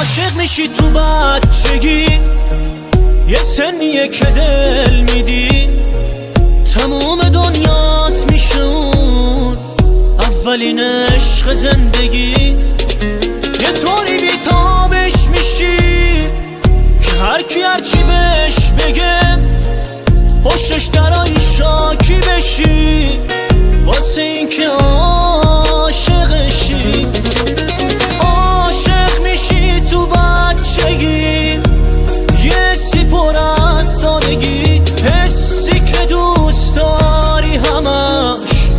عاشق میشی تو بچگی، یه سنیه که دل میدی، تموم دنیات میشه اون اولین عشق زندگیت. یه طوری بیتابش میشی که هرکی هرچی بهش بگه پشتش درایی شاکی بشی، واسه این که عاشقشی. عاشق میشی تو بچگی، یه سی پر از سادگی، حسی که دوست داری همش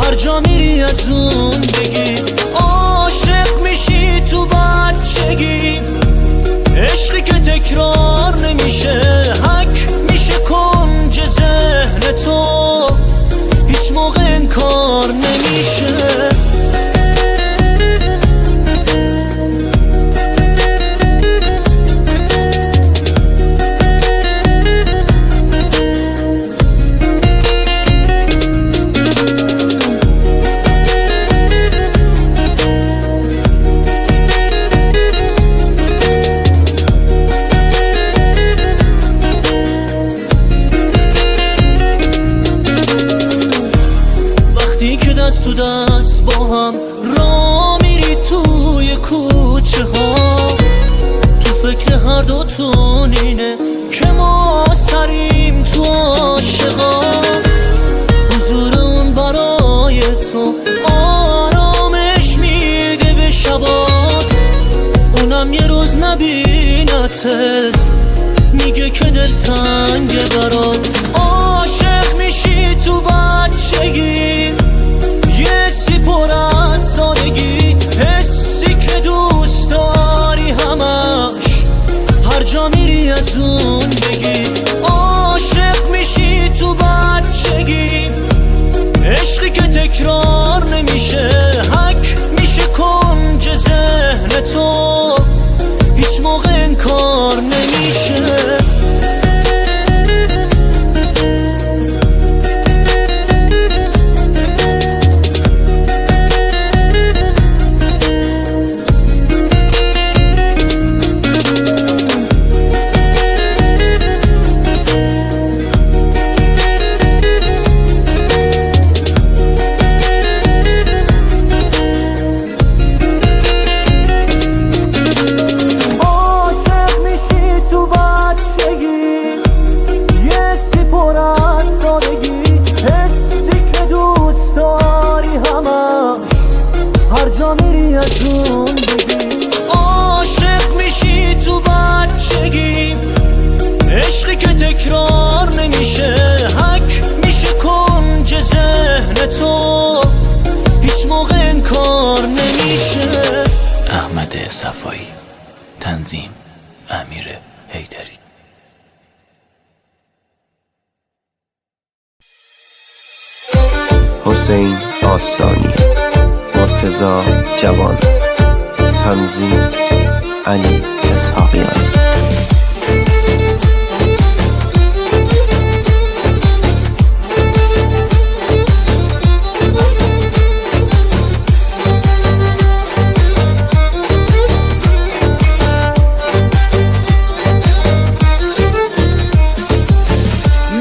هر جا میری از اون بگی. عاشق میشی تو بچگی، عشقی که تکرار نمیشه، حک میشه کنج ذهن تو، هیچ موقع انکار نمیشه. دست تو دست با هم را میری توی کوچه ها، تو فکر هر دوتون اینه که ما سریم تو عاشقا. حضور اون برای تو آرامش میده به شبات، اونم یه روز نبینتت میگه که دلتنگه برات. عاشق میشی تو بچگی، یه سی پر از سادگی، حسی که دوست داری همش هر جا میری از اون بگی. عاشق میشی تو بچگی، عشقی که تکرار نمیشه، حک میشه کنج ذهن تو، هیچ موقع انکار نمیشه. عاشق میشی تو بچگی، عشقی که تکرار نمیشه، حک میشه کنج ذهن تو، هیچ موقع انکار نمیشه. احمد صفایی، تنظیم امیر حیدری. حسین آستانی، مرتضی جوان، تنظیم علی اسحاقیان.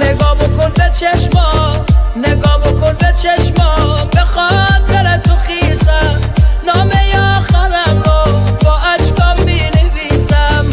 نگاه بکن به چشما، نگاه بکن به چشما، به خاطر تو خیسم نامه آخرم رو با اشکام می نویسم.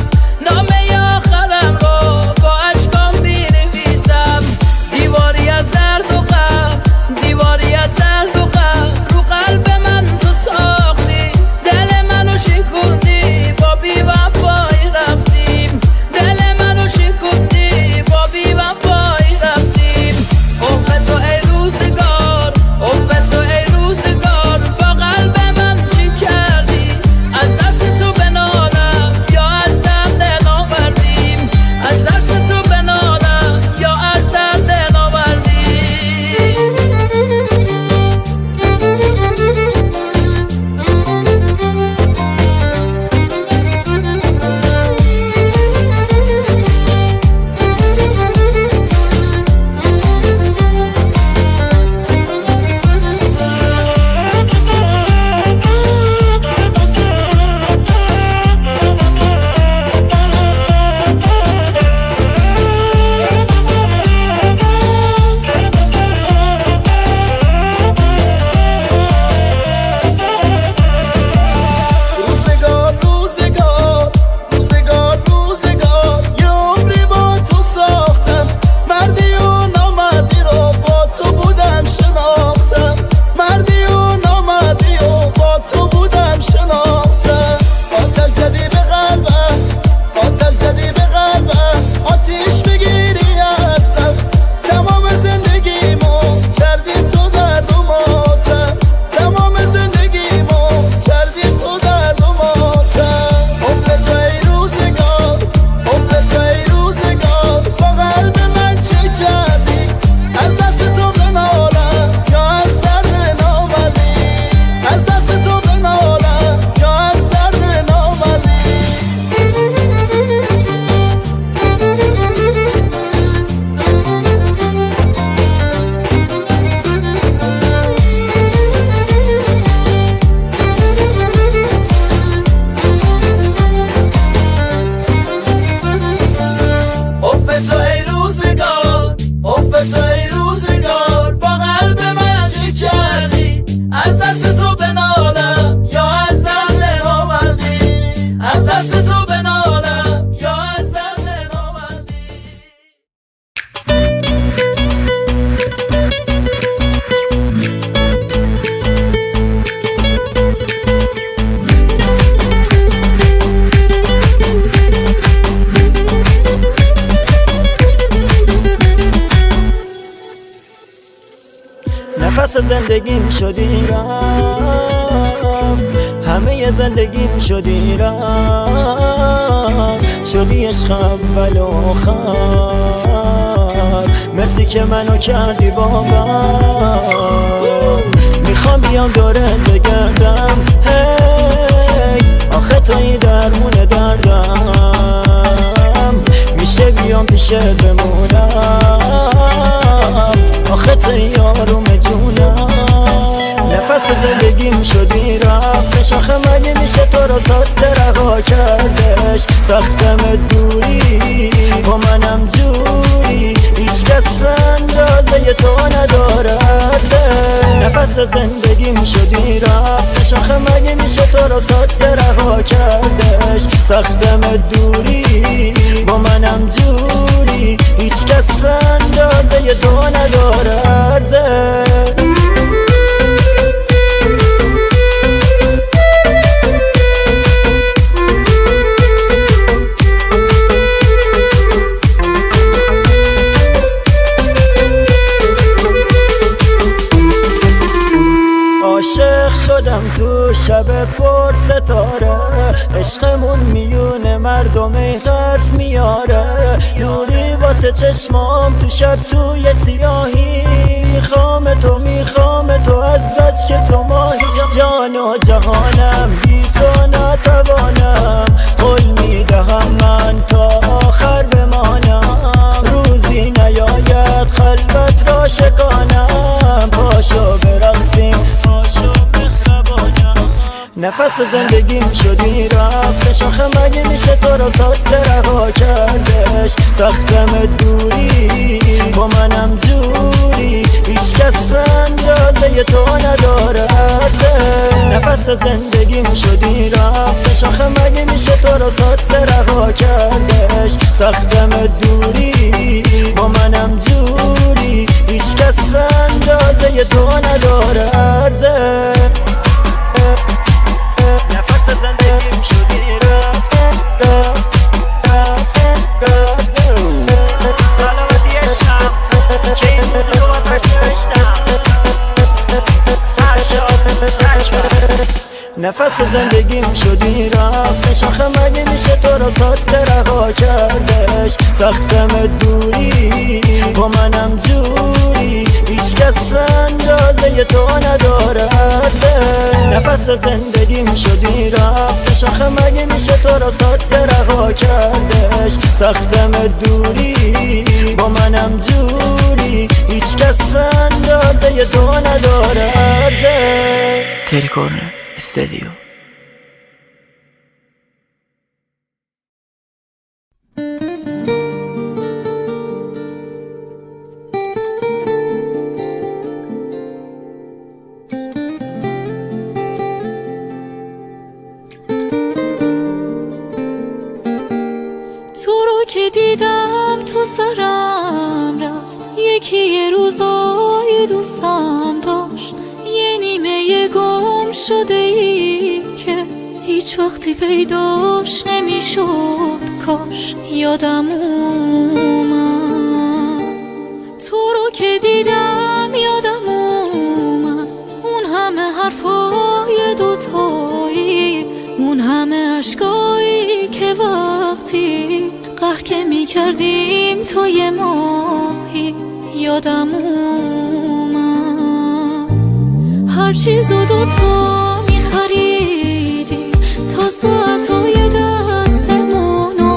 نفس زندگیم شدی رفت، همه زندگیم شدی رفت، شدی عشق اول و آخر، مرسی که منو کردی باور. میخوام بیام دورت بگردم، هی آخه توی درمون دردم، میشه بیام پیشت بمونم، آخه توی یاروم جونم. نفس زندگیم شدی رفتش، آخه مگه میشه تو را ساده رها کردش. سختم دوری با منم جوری، هیچ کس به اندازه تو ندارد. نفس زندگیم شدی رفتش، آخه مگه میشه تو را ساده رها کردش. سختم دوری با منم جوری، هیچ کس به اندازه تو ندارد. عاشق شدم تو شب پر ستاره، عشقمون میونه مردم حرف میاره. نوری واسه چشمام تو شب توی سیاهی، میخوام تو از بس که تو ماهی. جان و جهانم بی تو نتوانم، قول میدهم من تا آخر بمانم. روزی نیاید خلوت را شکانم، پاشو برقصیم پاشو بخوابانم. نفس زندگیم شدی رفتش، آخه مگه میشه تو را ساده رها کردش. سختم دوری با منم جوری، هیچ کس به اندازه تو ندارد. نفس زندگیم شدی رفتش، آخه مگه میشه تو را ساده رها کردش. سختم دوری با منم جوری، هیچ کس به اندازه تو ندارد. نفس زندگیم شدی رفت سلامتی عشقم که این موزه رو آتش نوشتم هر شب نفس زندگیم شدی رفتش، آخه مگه میشه تو را ساده رها کردش. سختم دوری با منم جوری، هیچ کس به اندازه تو ندارد. نفس زندگیم شدی رفتش، آخه مگه میشه تو را ساده رها کردش. سختم دوری با منم جوری، هیچ کس به اندازه تو ندارد. تری کورنر استدیو. تو رو که دیدم تو سرم رفت، یکی یه روزای دوستم داشت، یه نیمه گم شده ای که هیچ وقتی پیداش نمیشد. کاش یادم اومد تو رو که دیدم، یادم اومد اون همه حرفای دوتایی، اون همه عشقایی که وقتی قهر که میکردیم تو یه ماهی. یادم اومد هر چیزو دوتا میخریدیم، تا ساعتای دستمونو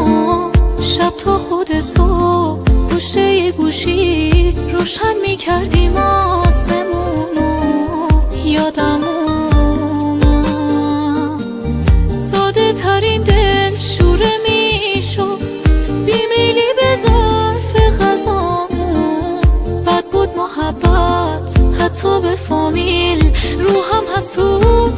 شب تا خود صبح پشت یه گوشی روشن میکردیم آسمونو. یادم اومد ساده ترین دل شوره میشد، بیمیلی به ظرف غذامون. بد بود محبت حتی به فامیل، روحم حسود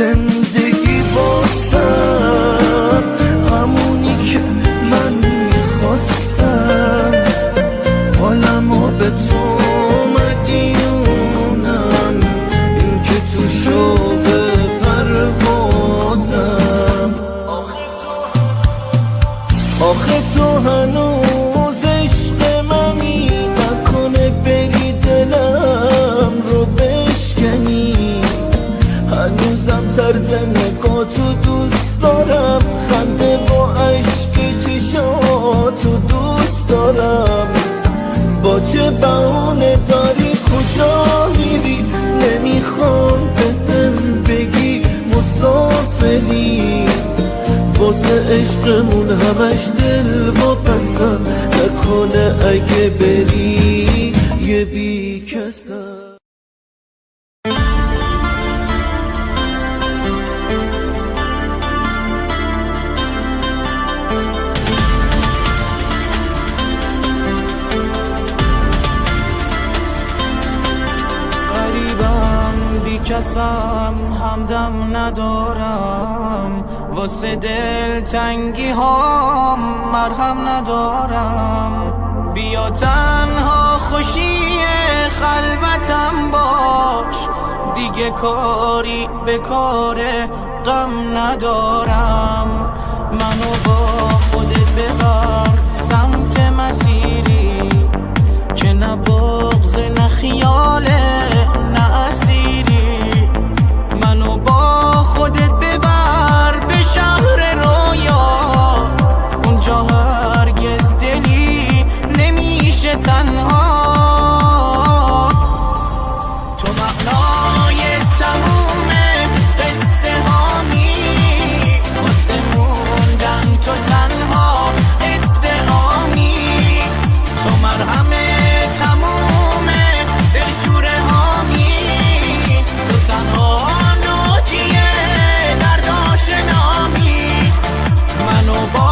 زندگی واسم همونی که من میخواستم، حالمو به تو مدیونم، این که تو شوق پروازم. آخه تو هنوز عشق منی، نکنه بری دلم رو بشکنی. هنوزم طرز نگاه تو دوست دارم، خنده با عشق چشاتو دوست دارم. با چه بهونه داری کجا میری؟ نمیخوام بهم بگی مسافری، واسه عشقمون همش دل واپسم، نکنه اگه بری یه بی کسم. کسم همدم ندارم، واسه دل تنگی ها مرهم ندارم. بیا تنها خوشی خلوتم باش، دیگه کاری به کار غم ندارم. منو با خودت ببر سمت مسیری که نه بغض نه خیاله نه اسیری. منو با خودت ببر به شهر رویا، اونجا هرگز دلی نمیشه تنها. تو معنای تموم قصه هامی، واسه موندن تو تنها ادعامی. تو مرهم تموم دلشوره هامی، تو تنها ناجیه درد آشنامی. منو با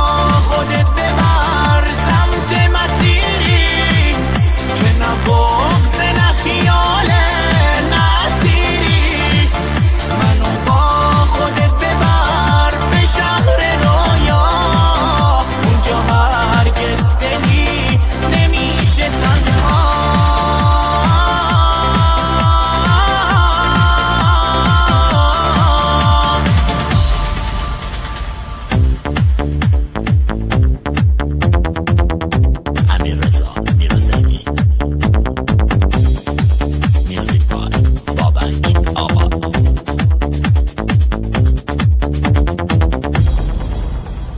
خودت ببر سمت مسیری که نه بغض نه خیال نه اسیری. منو با خودت ببر به شهر رویا، اونجا هرگز دلی نمیشه تنها.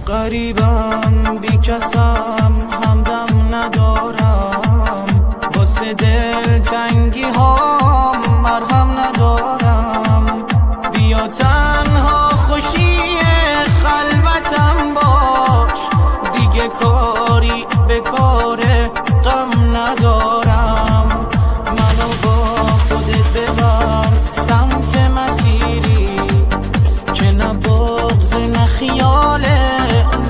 غریبم بی کسم همدم ندارم، واسه دل تنگی ها مرهم ندارم. بیا تنها خوشی خلوتم باش، دیگه کاری به کار غم ندارم. منو با خودت ببر سمت مسیری که نه بغض نه خیاله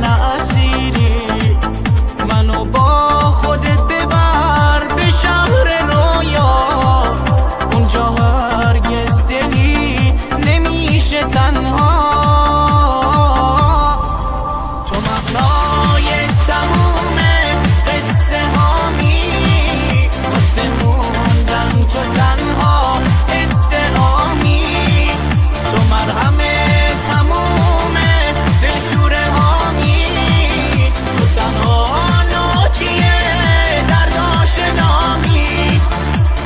نه اسیری. منو با خودت ببر به شهر رویا، اونجا هرگز دلی نمیشه تنها. تو معنای تموم قصه هامی، واسه موندن تو تنها ادعامی. تو مرهم تموم دلشوره هامی، تو تنها ناجیه درد آشنامی.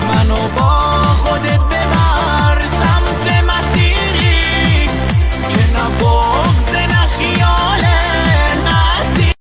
منو با خودت ببر سمت مسیری که نه بغض نه خیال نه اسیری.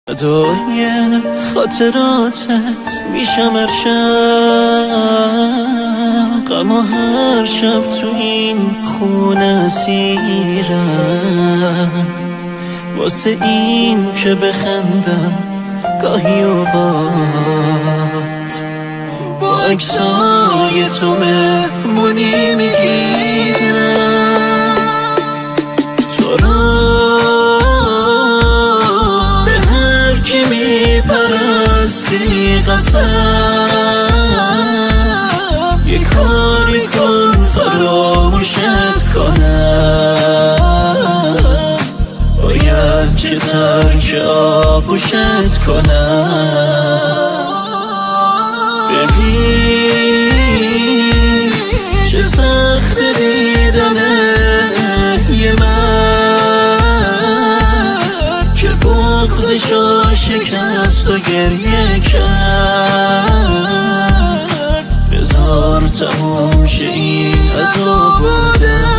فدای خاطراتت میشم هر شب، غم و هر شب تو این خونه اسیرم، واسه این که بخندم گاهی اوقات با عکسای تو مهمونی میگیرم تو را به هر کی میپرستی قسم یه کاری کن فراموشت کنم باید که ترک آغوشت کنم ببین چه سخت دیدنه یه من که بغضشو شکست و گریه کرد بذار تموم شه این عذاب بودن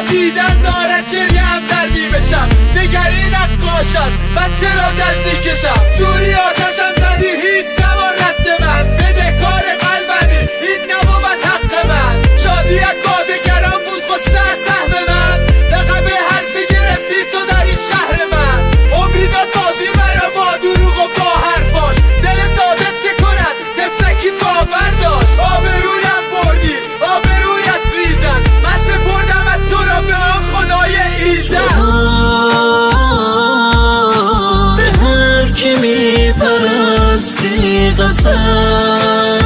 دیدن دارد گریه هم درمی بشم نگری نقاش است من چرا دست میکشم دوری آتشم زدی هیچ نبار رد من بده کار قلبمی این نبود حق من شادیت با دگران بود قصه از سهم من لقب هرچه گرفتی تو در این شهر من امیدات بازی مرا با دروغ و با حرفاش دل ساده چه کند تفلکی باور داشت آبرویم بردی آبرویت ریزن من سپردم از تو را به آن خدای ایزد به هر کی میپرستی قسم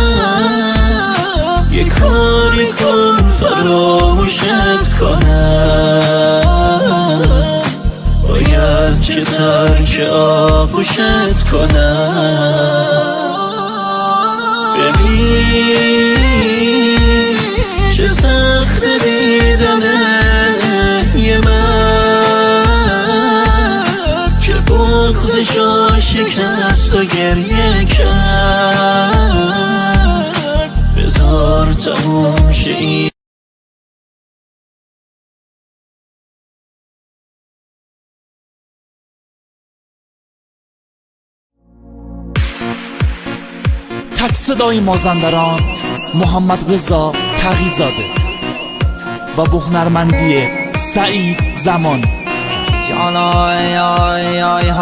یه کاری کن فراموشت کنم باید که ترک آغوشت کنم ببین چه سخت دیدنه یه من که بغضشو شکست و گریه کرد بذار تموم شه این تک صدای مازندران محمد رضا تقی‌زاده و به هنرمندی سعید زمان. جان آی آی آی های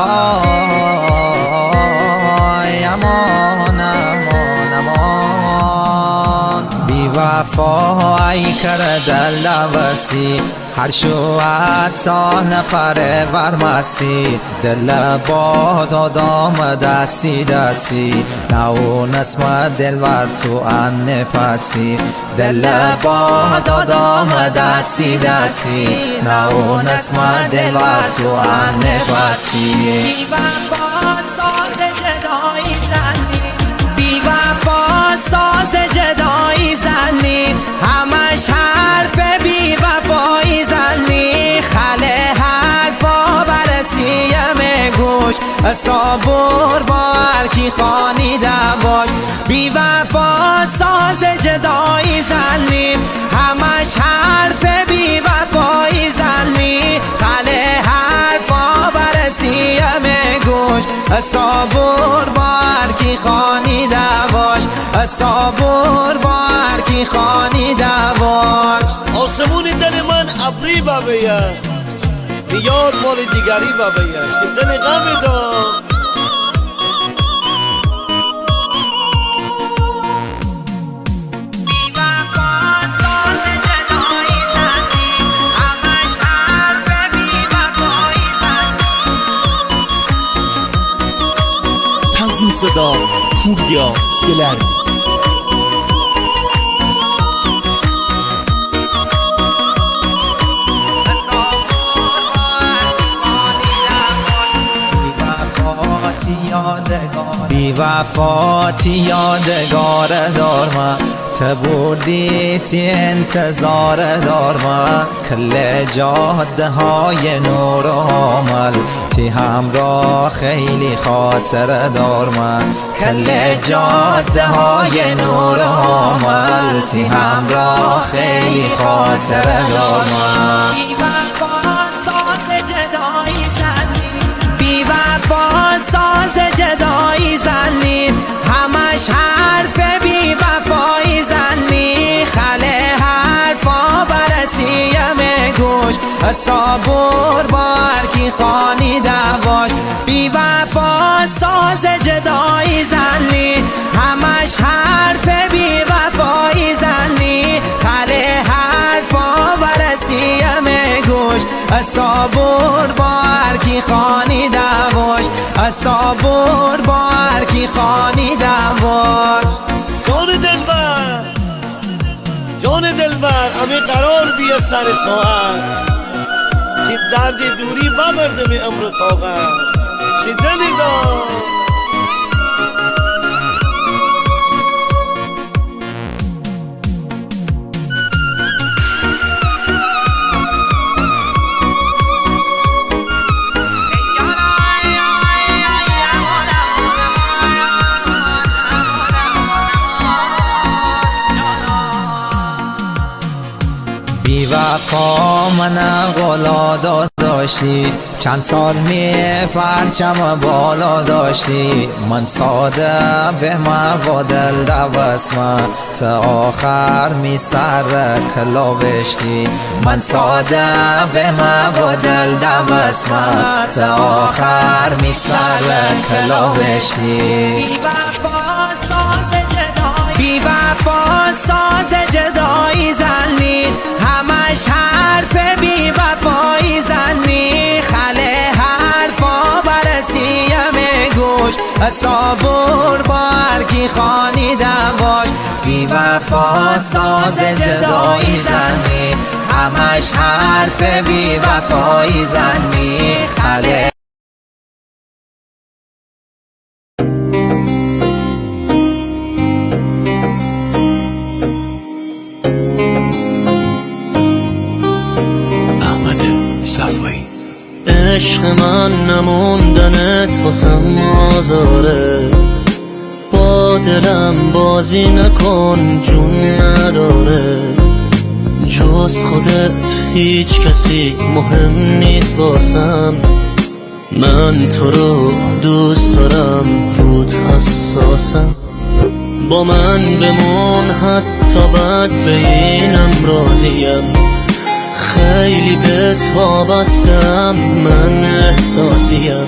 امان امان امان بی وفا ای کرده لبسی هر شو حتی نفر ورمسی دل باد آدام دستی دستی نو نسم دل ور تو ان نفسی دل باد آدام دستی دستی نو نسم دل ور تو ان نفسی بی وفا ساز جدایی زنی بی وفا ساز جدایی زنی همش حرف بی وفایی زنی خله حرفا برسیم گوش صبور با هرکی خانی دواش بی وفا ساز جدایی زنی همش حرف بی وفایی زنی خله حرفا برسیم گوش صبور با هرکی خانی دواش صبور با هرکی خانی دواش آسمون دل من ابری ببیه یاد مال دیگری ببیه شدن غم دام تنظیم صدا پوریا دلردی. بی وفاتی یادگار دار من تبودی تی انتظار دار من کل جاده های نور و عمل تی همراه خیلی خاطر دار من کل جاده های نور و عمل تی همراه خیلی خاطر دار من بی وفا ساز جدایی زنی بی وفا ساز جدایی زنی همش حرف بی وفایی زنی خله حرفا برسیم گوش صبور بارکی خانی دواش بی وفا ساز جدایی زنی همش حرف بی وفایی زنی خله حرفا برسیم گوش صبور بارکی خانی دواش صبور بارکی خانی دواش جان دلبر همه قرار بیه سر ساعت که درد دوری ببرده می امر طاقت چه دلی دار بی وفا من غلا داشتی چند سال می پرچم بالا داشتی من ساده به موادل دوسمه تا آخر می سر کلا بشتی من ساده به موادل دوسمه تا آخر می سر کلا بشتی بی وفا ساز جدایی زنی همش حرف بی وفایی زنی خله حرفا برسیم گوش صبور بارکی خانی دواش بی وفا ساز جدایی زنی همش حرف بی وفایی زنی خله عشق من نموندنت واسم آزاره با دلم بازی نکن جون نداره جز خودت هیچ کسی مهم نیست واسم من تو رو دوست دارم رود حساسم با من بمون حتی بد به اینم راضیم خیلی بهت وابستم من احساسیم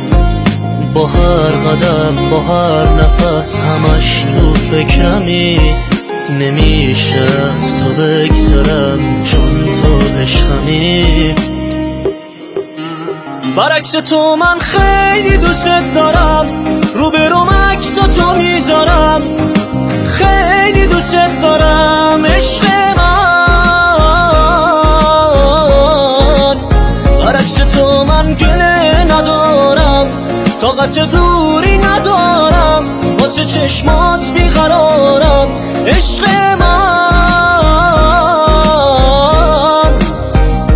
با هر قدم با هر نفس همش تو فکرمی نمیشه از تو بگذرم چون تو عشقمی برعکس تو من خیلی دوست دارم روبروم عکس تو میذارم خیلی دوست دارم عشق برعکس تو من گله ندارم طاقت دوری ندارم واسه چشمات بیقرارم عشق من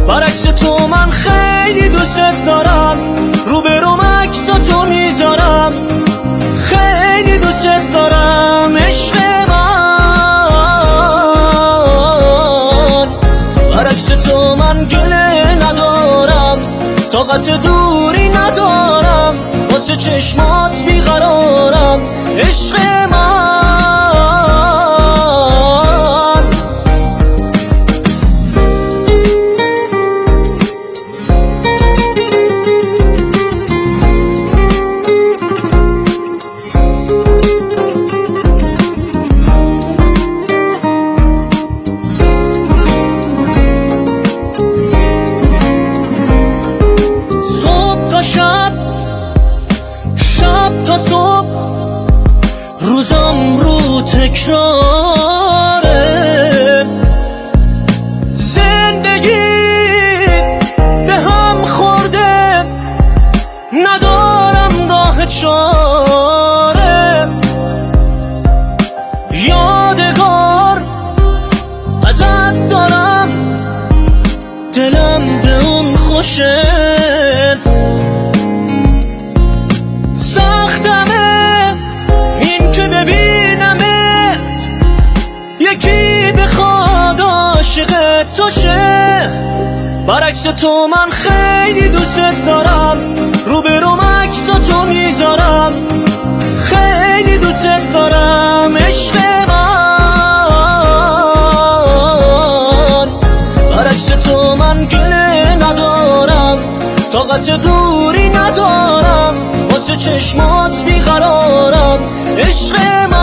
برعکس تو من خیلی دوست دارم روبروم عکس تو میذارم خیلی دوست دارم عشق من برعکس تو من گله ندارم طاقت دوری ندارم واسه چشمات بیقرارم عشق من شب تا صبح روزم رو تکراره زندگی به هم خورده ندارم راه چاره برعکس تو من خیلی دوست دارم، روبروم عکساتو میذارم، خیلی دوست دارم عشق من. برعکس تو من گله ندارم، طاقت دوری ندارم، واسه چشمات بیقرارم عشق من.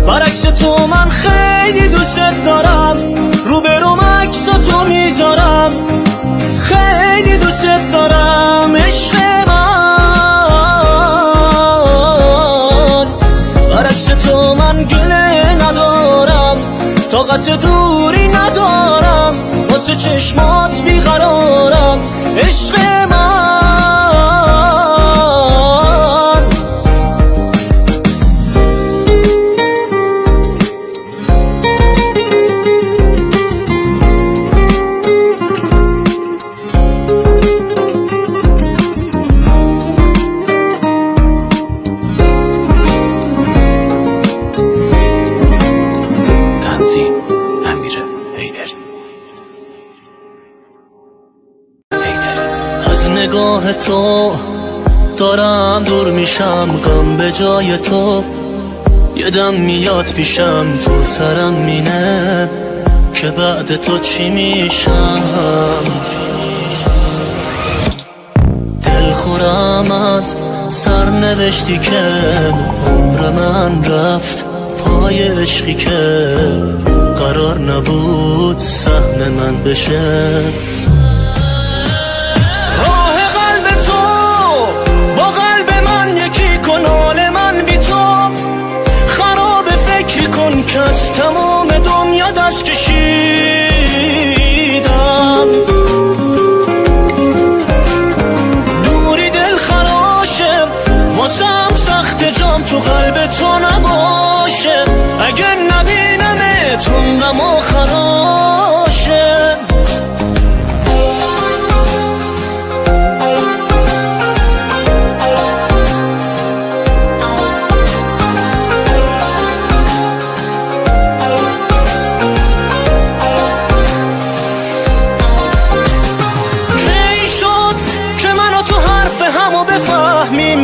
برعکس تو من خیلی دوست دارم، روبروم عکساتو میذارم، خیلی دوست دارم عشق من. برعکس تو من گله ندارم، طاقت دوری ندارم، واسه چشمات بیقرارم عشق من. نگاه تو دارم دور میشم، غم به جای تو یه دم میاد پیشم، تو سرم مینه که بعد تو چی میشم. دلخورم از سرنوشتی که عمر من رفت پای عشقی که قرار نبود سهم من بشه. که از تمام دنیا دست کشیدم، دوری دل خراشه، واسم سخت جام تو قلب تو نباشه، اگر نبینمت عمرم خراشه.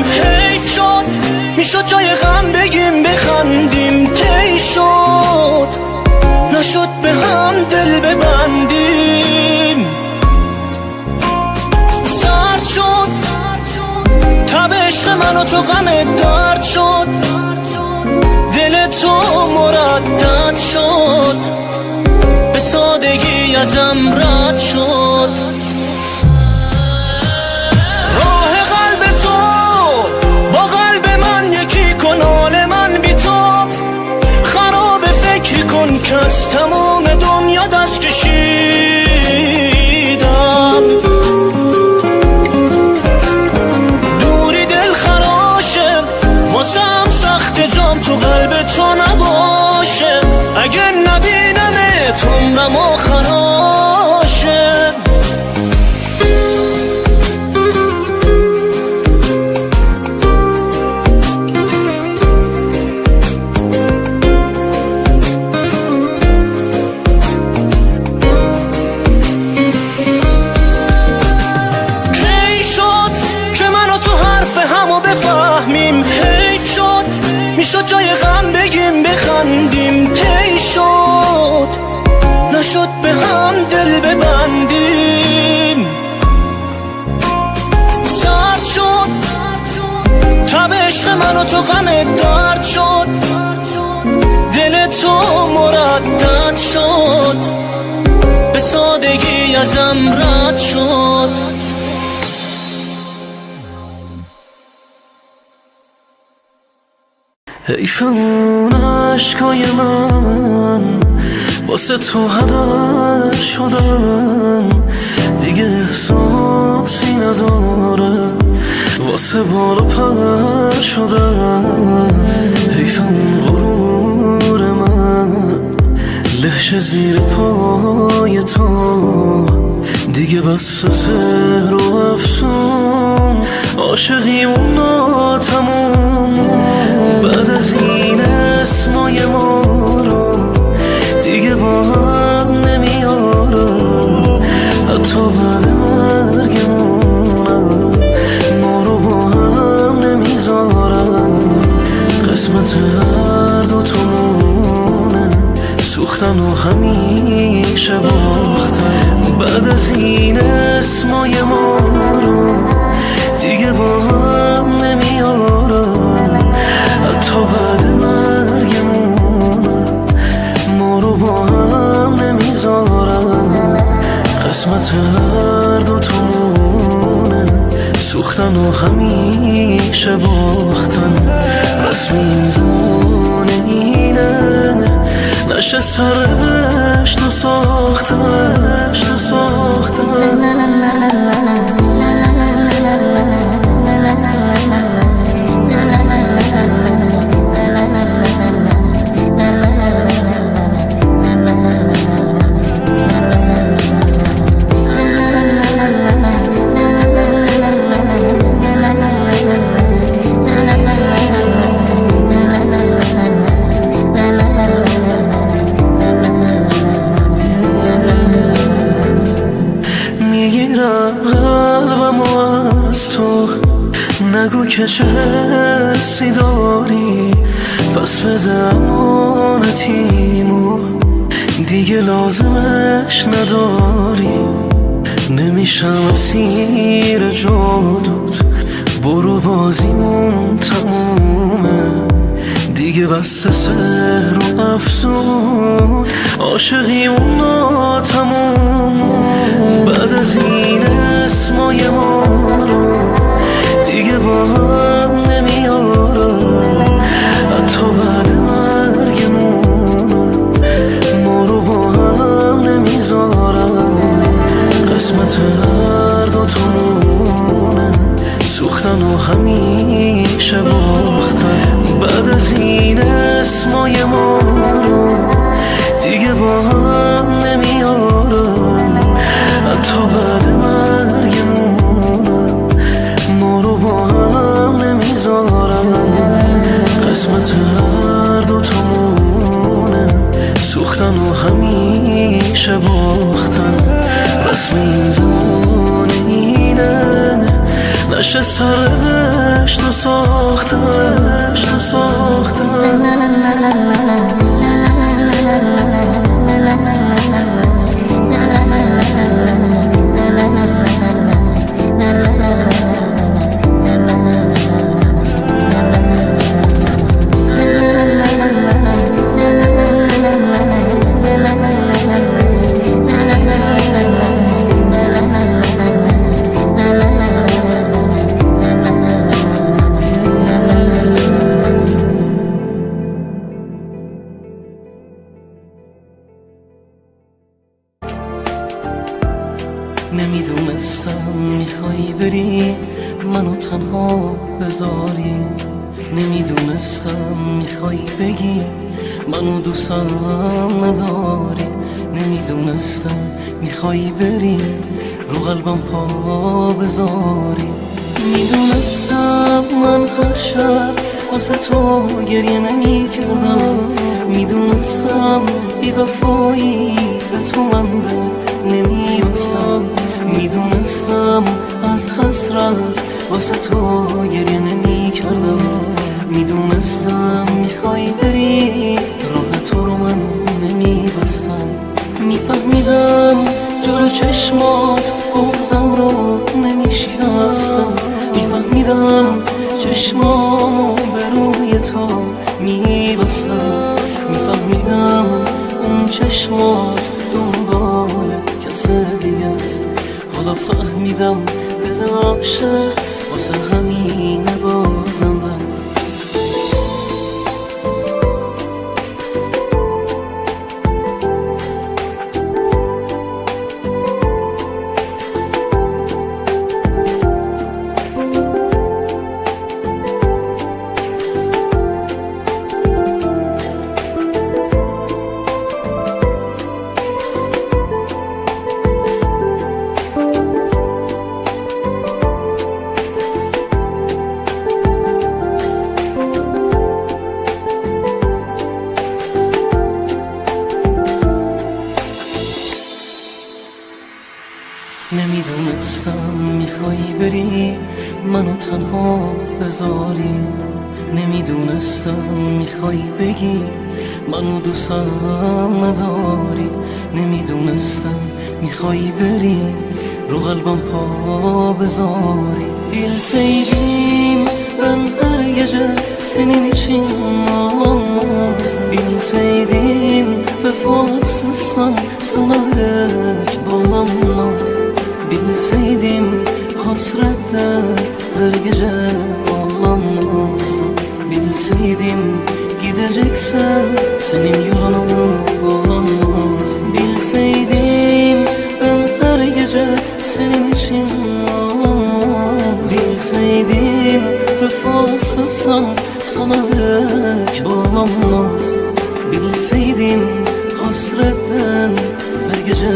حیف شد میشد جای غم بگیم بخندیم، طی شد نشد به هم دل ببندیم، سرد شد تب عشق من و تو غم درد شد، دل تو مردد شد، به سادگی ازم رد شد. که از تمام دنیا دست کشیدم، دوری دل خراشه، واسم سخت جام تو قلب تو نباشه، اگر نبینمت عمرم خراشه. حیف شد میشد جای غم بگیم بخندیم، طی شد نشد به هم دل ببندیم، سرد شد تب عشق من و تو غم درد شد، دل تو مردد شد، به سادگی ازم رد شد. حیف اون عشقای من واسه تو هدر شدن، دیگه احساسی نداره واسه بالا پر شدن. حیف اون غرور من لهش زیر پای تو، دیگه بس سحر و افسون عاشقیمون ناتموم. بعد از این اسمای ما رو دیگه با هم حتی بعد مرگمونم ما رو با هم نمیذارم قسمت هر دوتامونه سوختن و همیشه باختن بعد از این اسمای ما رو دیگه با هم نمیارم حتی بعد مرگمونم ما رو با هم نمیذارم قسمت هر دوتامونه سوختن و همیشه باختن رسم این زمان اینه نشه سرشت و ساختن نگو که چه حسی داری پس بده امانتیمو دیگه لازمش نداری نمیشم اسیر جادوت برو بازیمون تمومه دیگه بس سحر و افسون عاشقیمون ناتموم بعد از این اسمای ما رو دیگه با هم نمیارم حتی بعد مرگمونم ما رو با هم نمیذارم قسمت هر دوتامونه سوختن و همیشه باختن بعد از این اسمای ما رو دیگه با هم نمیارم حتی بعد مرگمونم ما رو با هم نمیذارم قسمت هر دوتامونه سوختن و همیشه باختن رسم این زمان اینه نشه سرشت و ساختن نمیدونستم میخوای بری منو تنها بذاری نمیدونستم میخوای بگی منو دوستم نداری نمیدونستم میخوای بری رو قلبم پا بذاری میدونستم من هر شب واسه تو گریه نمیکردم میدونستم بی وفایی به تو من نمیبستم میدونستم از حسرت واسه تو گریه نمی کردم میدونستم میخوای بری راه تو رو من نمی بستم میفهمیدم جلو چشمات بغضم رو نمی شکستم میفهمیدم چشمامو به روی تو می بستم میفهمیدم اون چشمات دنبال کسی دیگه است حالا فهمیدم دل عاشق واسه همینه بازنده نمیدونستم میخوای بری منو تنها بذاری، نمیدونستم میخوای بگی منو دوستم نداری، نمیدونستم میخوای بری رو قلبم پا بذاری. Bilseydim ben her gece senin için ağlamazdım. Bilseydim vefasızsan sana yürek dolamazdım. Bilseydim hasrette her gece ağlamazdım. Bilseydim gideceksen senin yolunu bulamazdım. Bilseydim ben her gece senin için ağlamazdım. Bilseydim vefasızsan sana yürek bulamazdım. Bilseydim hasretten her gece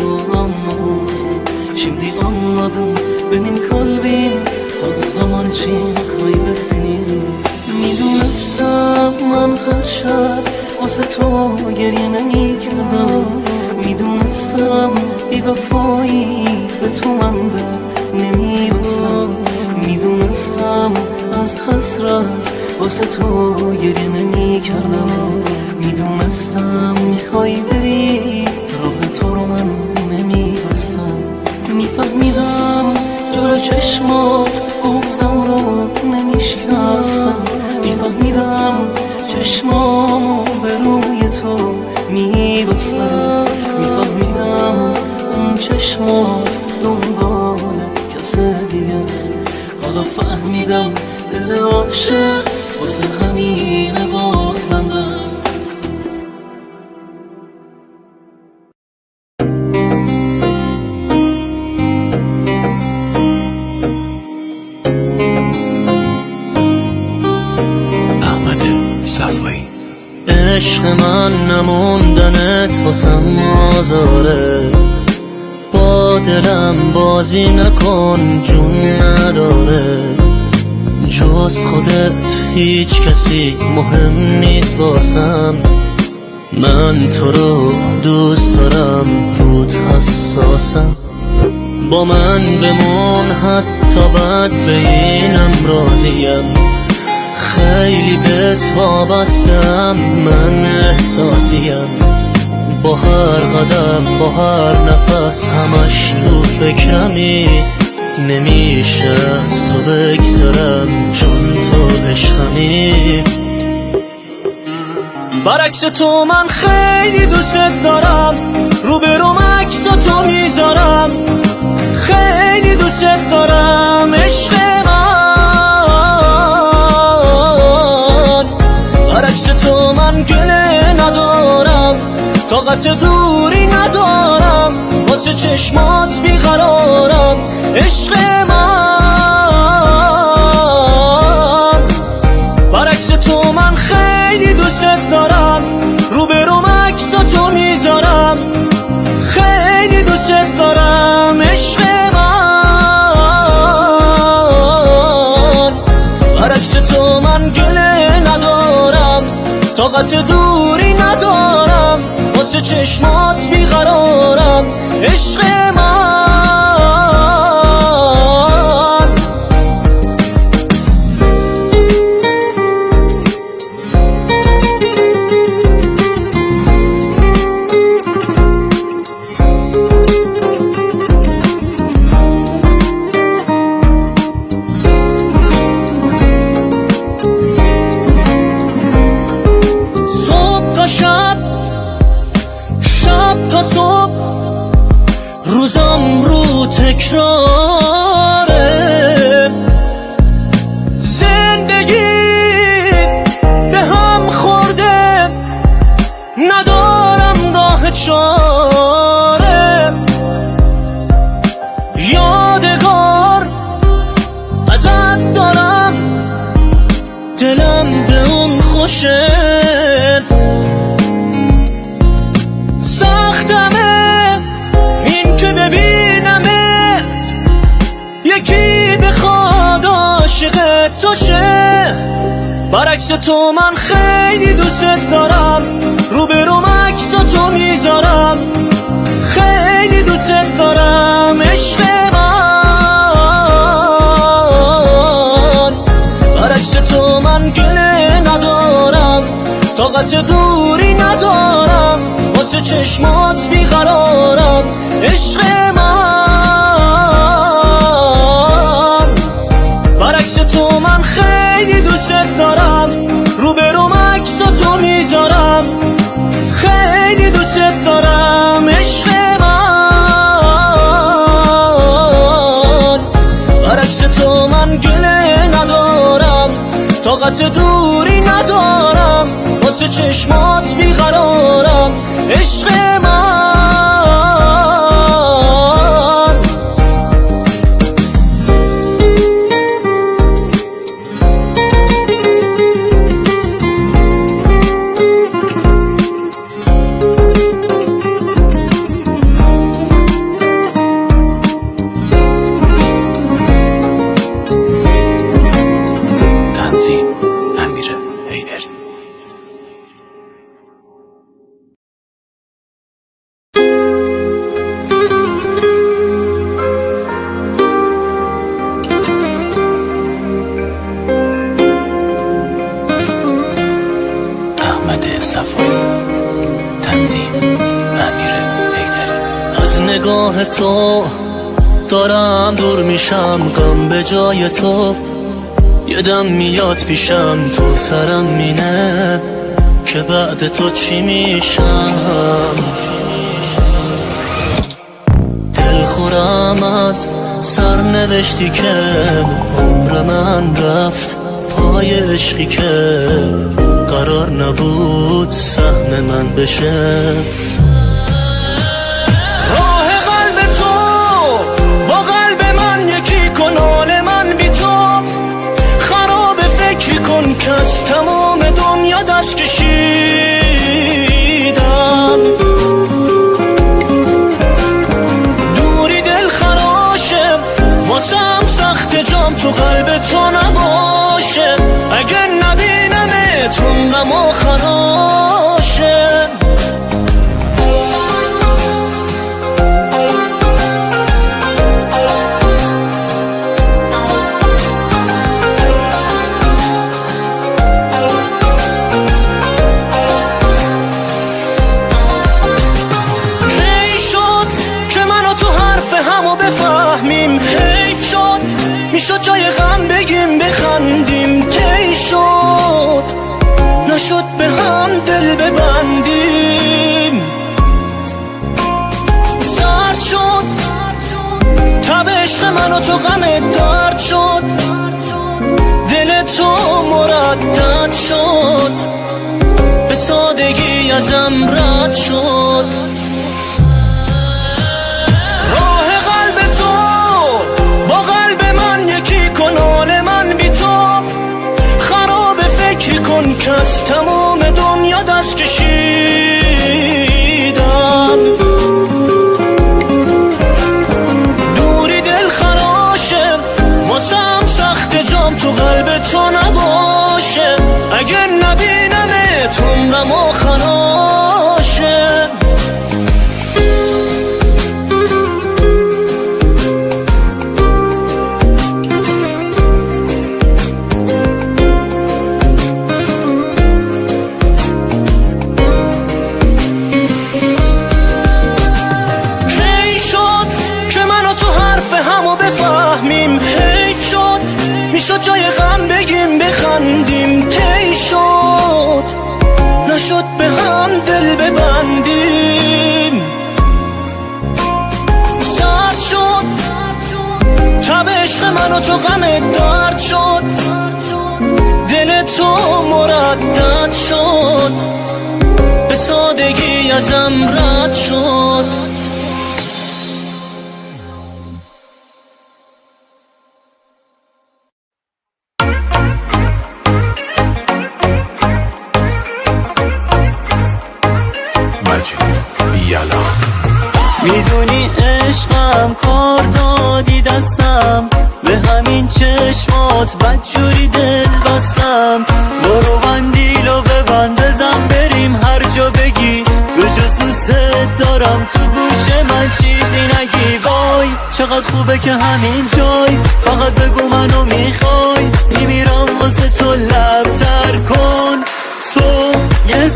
olamazdım. Şimdi anladım benim kalbim her zaman için kaybettiğini. میدونستم من هر شب واسه تو گریه نمی‌کردم، میدونستم بی وفایی به تو من در نمی‌بستم، میدونستم از حسرت واسه تو گریه نمی‌کردم، میدونستم میخوای بری راه تو رو من نمی‌بستم، میفهمیدم جلو چشمات بغضم رو نمیشکستم، میفهمیدم چشمامو به روی تو میبستم، میفهمیدم اون چشمات دنبال کسی دیگه است، حالا فهمیدم دل عاشق واسه همینه بازنده است. عشق من نموندنت واسم آزاره، با دلم بازی نکن جون نداره، جز خودت هیچ کسی مهم نیست واسم، من تو رو دوست دارم رود حساسم، با من بمون حتی بد به اینم راضیم، خیلی بهت وابستم من احساسیم، با هر قدم با هر نفس همش تو فکرمی، نمیشه از تو بگذرم چون تو عشقمی، برعکس تو من خیلی دوست دارم، روبروم عکس تو میذارم، خیلی دوست دارم عشق برعکس تو من گله ندارم، طاقت دوری ندارم، واسه چشمات بیقرارم عشق من، برعکس تو من خیلی دوست دارم، روبروم عکس تو میذارم، خیلی دوست دارم عشق من، برعکس تو من گله ندارم، طاقت دوری ندارم، واسه چشمات بیقرارم عشق من. شب تا صبح روزم رو تکراره، زندگی به هم خورده ندارم راه چاره، یادگار ازت دارم دلم به اون خوشه، سختمه این که ببینمت یکی بخواد عاشق تو شه، برعکس تو من خیلی دوست دارم، روبروم عکس تو میذارم، خیلی دوست دارم طاقت دوری ندارم، واسه چشمات بیقرارم عشق من. برعکس تو من خیلی دوست دارم، روبروم عکساتو میذارم، خیلی دوست دارم عشق من. برعکس تو من گله ندارم، طاقت دوری ندارم، واسه چشمات بیقرارم عشق من. نگاه تو دارم دور میشم، غم به جای تو یه دم میاد پیشم، تو سرم مینه که بعد تو چی میشم. دلخورم از سرنوشتی که عمر من رفت پای عشقی که قرار نبود سهم من بشه. که از تمام دنیا دست کشیدم، دوری دل خراشه، واسم سخت جام تو قلب تو نباشه، اگه نبینمت غم و خراشه. میشد جای غم بگیم بخندیم، طی شد نشد به هم دل ببندیم. سرد شد تب عشق من و تو غم درد شد، دل تو مردد شد، به سادگی ازم رد شد. که از تمام دنیا دست کشیدم، دوری دل خراشه، واسم سخت جام تو قلب تو نباشه، اگه نبینمت عمرم و خراشه. میشد جای غم بگیم بخندیم، طی شد نشد به هم دل ببندیم. سرد شد تب عشق من و تو غم درد شد، دل تو مردد شد، به سادگی ازم رد شد. میدونی عشقم کار دادی دستم، به همین چشمات بدجوری دل بستم. برو بندیلو ببند بزن بریم هر جا بگی، به جز دوست دارم تو گوش من چیزی نگی. وای چقدر خوبه که همین جای فقط بگو منو میخوای، میمیرم واسه تو لب تر کن. تو یه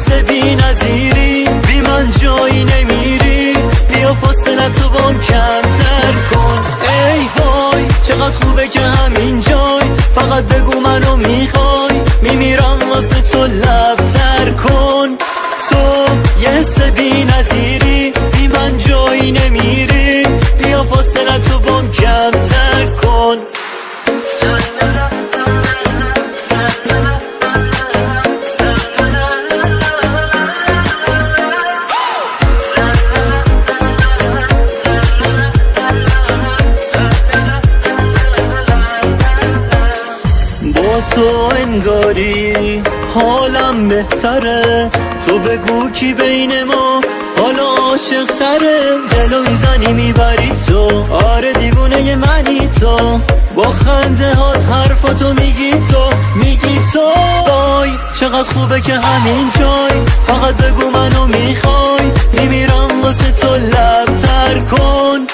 واسه تو لب تر کن. تو یه حس بی نظیری، بی من جایی نمیری، بیا فاصله تو بام کمتر کن. تو انگاری حالم بهتره، تو بگو کی بین ما حالا عاشق تره. دلو میزنی میبری تو، آره دیوونه منی تو، با خنده هات حرفاتو میگی تو. وای چقدر خوبه که همین جای، فقط بگو منو میخوای، میمیرم واسه تو لب تر کن.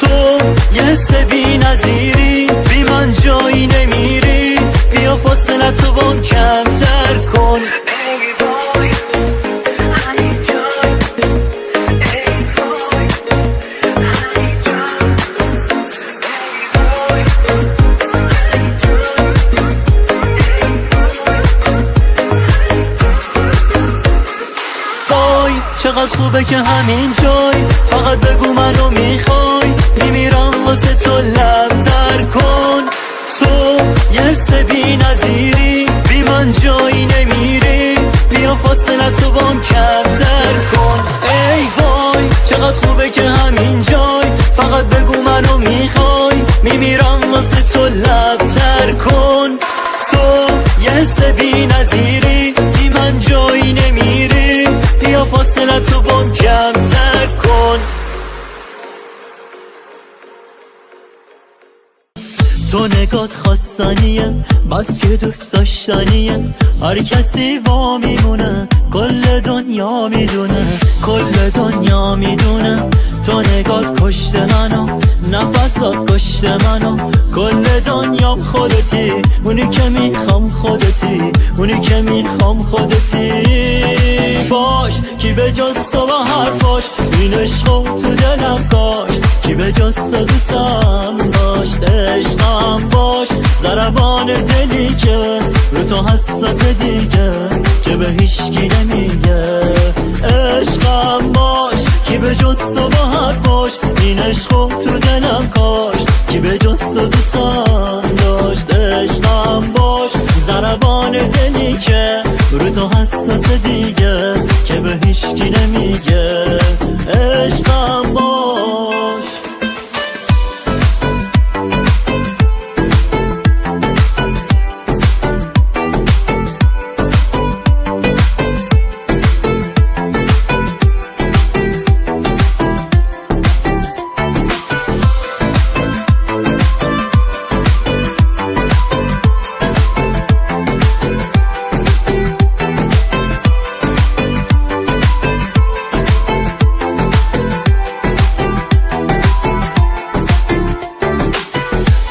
تو یه حس بی نظیری، بی من جایی نمیری، بیا فاصله تو بام کمتر کن. چقدر خوبه که همین جای، فقط بگو منو میخوای، میمیرم واسه تو لب تر کن. تو یه حس بی نظیری، بی من جایی نمیری، بیا فاصله تو بام کمتر کن. ای وای چقدر خوبه که همین جای، فقط بگو منو میخوای، میمیرم واسه تو لب تر کن. تو یه حس بی نظیری، بی من جایی نمیری، بیا فاصله تو بام کمتر کن. تو نگات خواستنیه، بس که دوست داشتنیه، هر کسی وا میمونه، کل دنیا میدونه، کل دنیا میدونه. تو نگات کشته منو، نفسات کشته منو، کل دنیام خودتی، اونی که میخوام خودتی، اونی که میخوام خودتی. باش کی به جز تو با حرفاش، این عشقو تو دلم کاشت، کی به جز تو دوستم داشت. عشقم باش، ضربان دلی که رو تو حساس دیگه، که به هیچکی نمیگه. عشقم باش، کی به جز تو با حرفاش، این عشقو تو دلم کاشت، کی به جز تو دوستم داشت. عشقم باش، ضربان دلی که رو تو حساس دیگه، که به هیچکی نمیگه. عشقم باش.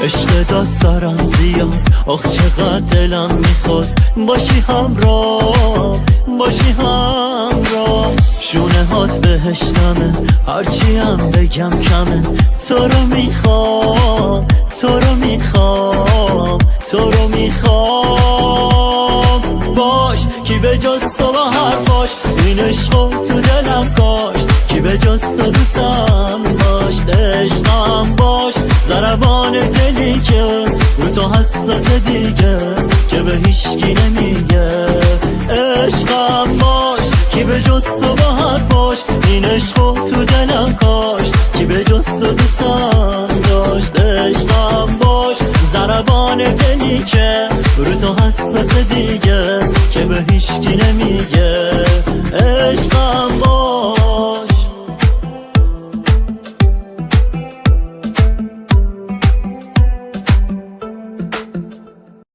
عشق دست دارم زیاد، آخ چقدر دلم میخواد باشی همراه، باشی همراه. شونه هات بهشتمه، هرچی هم بگم کمه، تو رو میخوام، تو رو میخوام، تو رو میخوام. باش کی به جز تو با حرفاش، این عشقو تو دلم کاشت، کی به جز تو دوستم داشت. عشقم باش، ضربان دلی که رو تو حساس دیگه، که به هیچکی نمیگه. عشقم باش، کی به جز تو با حرفاش، این عشقو تو دلم کاشت، کی به جز تو دوستم داشت. عشقم باش، ضربان دلی که رو تو حساس دیگه، که به هیچکی نمیگه.